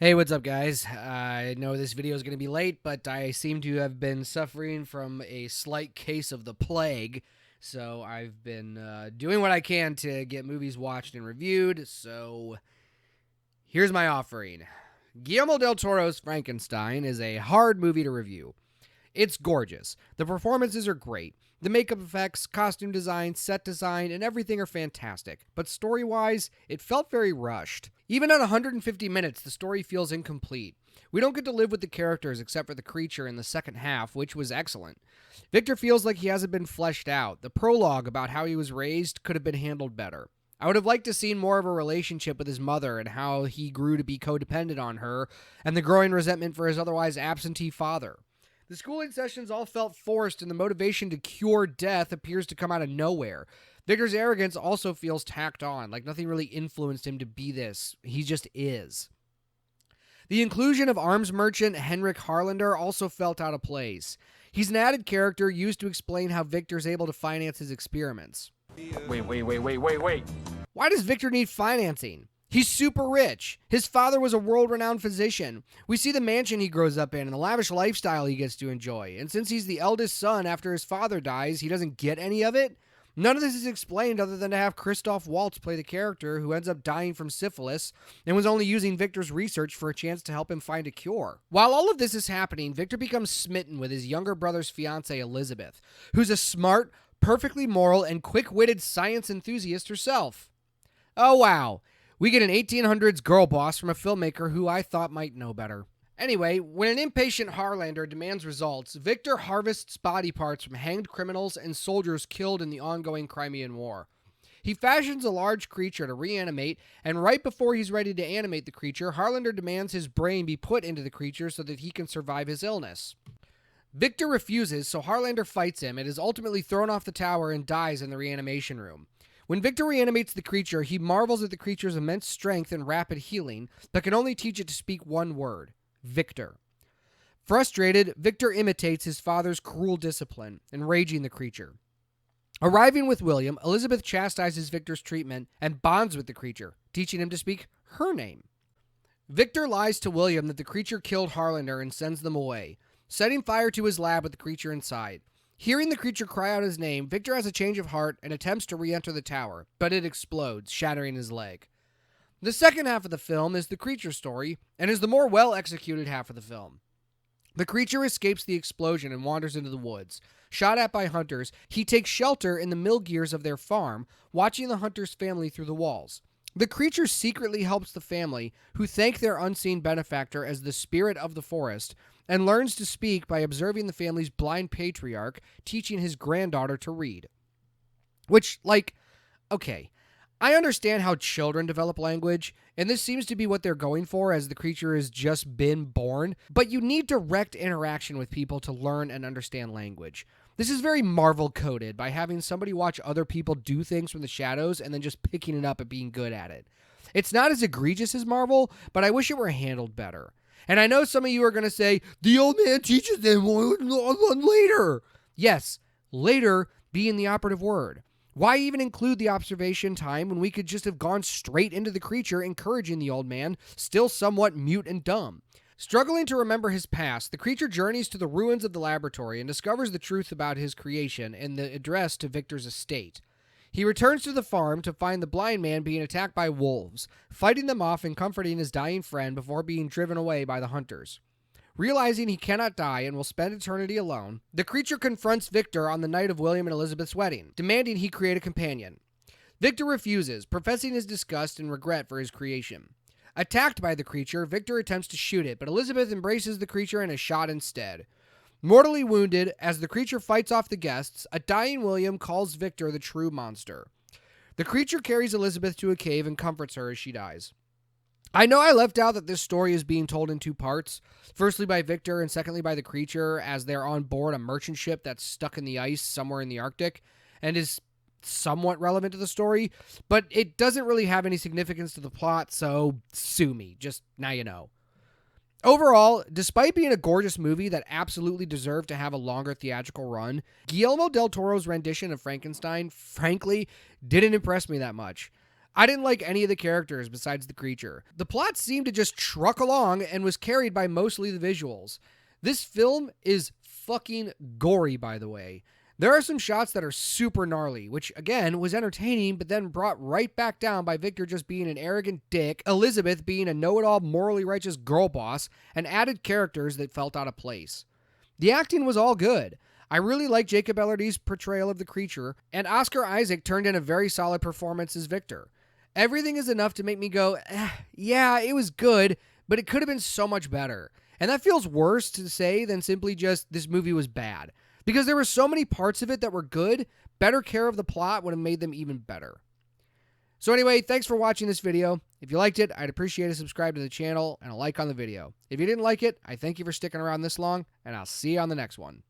Hey, what's up, guys? I know this video is going to be late, but I seem to have been suffering from a slight case of the plague, so I've been doing what I can to get movies watched and reviewed, so here's my offering. Guillermo del Toro's Frankenstein is a hard movie to review. It's gorgeous. The performances are great. The makeup effects, costume design, set design, and everything are fantastic. But story-wise, it felt very rushed. Even at 150 minutes, the story feels incomplete. We don't get to live with the characters except for the creature in the second half, which was excellent. Victor feels like he hasn't been fleshed out. The prologue about how he was raised could have been handled better. I would have liked to see more of a relationship with his mother and how he grew to be codependent on her, and the growing resentment for his otherwise absentee father. The schooling sessions all felt forced, and the motivation to cure death appears to come out of nowhere. Victor's arrogance also feels tacked on, like nothing really influenced him to be this. He just is. The inclusion of arms merchant Henrik Harlander also felt out of place. He's an added character used to explain how Victor's able to finance his experiments. Wait. Why does Victor need financing? He's super rich. His father was a world-renowned physician. We see the mansion he grows up in and the lavish lifestyle he gets to enjoy. And since he's the eldest son after his father dies, he doesn't get any of it? None of this is explained other than to have Christoph Waltz play the character who ends up dying from syphilis and was only using Victor's research for a chance to help him find a cure. While all of this is happening, Victor becomes smitten with his younger brother's fiancée, Elizabeth, who's a smart, perfectly moral, and quick-witted science enthusiast herself. Oh, wow. We get an 1800s girl boss from a filmmaker who I thought might know better. Anyway, when an impatient Harlander demands results, Victor harvests body parts from hanged criminals and soldiers killed in the ongoing Crimean War. He fashions a large creature to reanimate, and right before he's ready to animate the creature, Harlander demands his brain be put into the creature so that he can survive his illness. Victor refuses, so Harlander fights him and is ultimately thrown off the tower and dies in the reanimation room. When Victor reanimates the creature, he marvels at the creature's immense strength and rapid healing, but can only teach it to speak one word: Victor. Frustrated, Victor imitates his father's cruel discipline, enraging the creature. Arriving with William, Elizabeth chastises Victor's treatment and bonds with the creature, teaching him to speak her name. Victor lies to William that the creature killed Harlander and sends them away, setting fire to his lab with the creature inside. Hearing the creature cry out his name, Victor has a change of heart and attempts to re-enter the tower, but it explodes, shattering his leg. The second half of the film is the creature story, and is the more well-executed half of the film. The creature escapes the explosion and wanders into the woods. Shot at by hunters, he takes shelter in the mill gears of their farm, watching the hunter's family through the walls. The creature secretly helps the family, who thank their unseen benefactor as the spirit of the forest, and learns to speak by observing the family's blind patriarch teaching his granddaughter to read. Which, okay, I understand how children develop language, and this seems to be what they're going for as the creature has just been born, but you need direct interaction with people to learn and understand language. This is very Marvel-coded by having somebody watch other people do things from the shadows and then just picking it up and being good at it. It's not as egregious as Marvel, but I wish it were handled better. And I know some of you are going to say, the old man teaches them later. Yes, later being the operative word. Why even include the observation time when we could just have gone straight into the creature, encouraging the old man, still somewhat mute and dumb? Struggling to remember his past, the creature journeys to the ruins of the laboratory and discovers the truth about his creation and the address to Victor's estate. He returns to the farm to find the blind man being attacked by wolves, fighting them off and comforting his dying friend before being driven away by the hunters. Realizing he cannot die and will spend eternity alone, the creature confronts Victor on the night of William and Elizabeth's wedding, demanding he create a companion. Victor refuses, professing his disgust and regret for his creation. Attacked by the creature, Victor attempts to shoot it, but Elizabeth embraces the creature and is shot instead. Mortally wounded, as the creature fights off the guests, a dying William calls Victor the true monster. The creature carries Elizabeth to a cave and comforts her as she dies. I know I left out that this story is being told in two parts, firstly by Victor and secondly by the creature as they're on board a merchant ship that's stuck in the ice somewhere in the Arctic and is somewhat relevant to the story, but it doesn't really have any significance to the plot, so sue me, just now you know. Overall, despite being a gorgeous movie that absolutely deserved to have a longer theatrical run, Guillermo del Toro's rendition of Frankenstein, frankly, didn't impress me that much. I didn't like any of the characters besides the creature. The plot seemed to just truck along and was carried by mostly the visuals. This film is fucking gory, by the way. There are some shots that are super gnarly, which again was entertaining, but then brought right back down by Victor just being an arrogant dick, Elizabeth being a know-it-all morally righteous girl boss, and added characters that felt out of place. The acting was all good. I really liked Jacob Elordi's portrayal of the creature, and Oscar Isaac turned in a very solid performance as Victor. Everything is enough to make me go, yeah, it was good, but it could have been so much better. And that feels worse to say than simply just this movie was bad. Because there were so many parts of it that were good, better care of the plot would have made them even better. So anyway, thanks for watching this video. If you liked it, I'd appreciate a subscribe to the channel and a like on the video. If you didn't like it, I thank you for sticking around this long, and I'll see you on the next one.